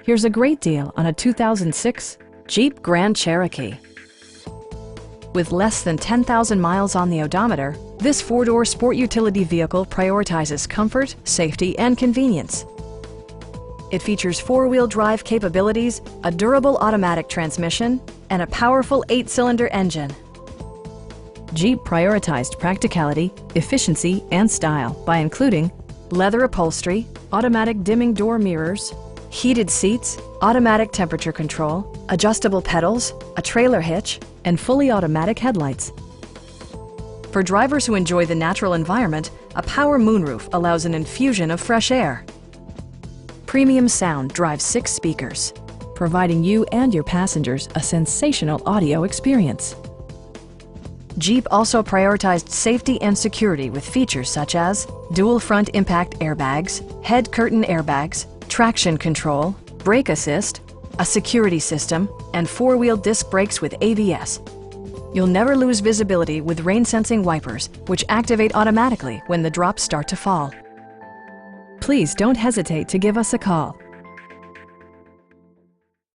Here's a great deal on a 2006 Jeep Grand Cherokee. With less than 10,000 miles on the odometer, this four-door sport utility vehicle prioritizes comfort, safety, and convenience. It features four-wheel drive capabilities, a durable automatic transmission, and a powerful 8-cylinder engine. Jeep prioritized practicality, efficiency, and style by including leather upholstery, automatic dimming door mirrors, heated seats, automatic temperature control, adjustable pedals, a trailer hitch, and fully automatic headlights. For drivers who enjoy the natural environment, a power moonroof allows an infusion of fresh air. Premium sound drives 6 speakers, providing you and your passengers a sensational audio experience. Jeep also prioritized safety and security with features such as dual front impact airbags, head curtain airbags, traction control, brake assist, a security system, and 4-wheel disc brakes with ABS. You'll never lose visibility with rain-sensing wipers, which activate automatically when the drops start to fall. Please don't hesitate to give us a call.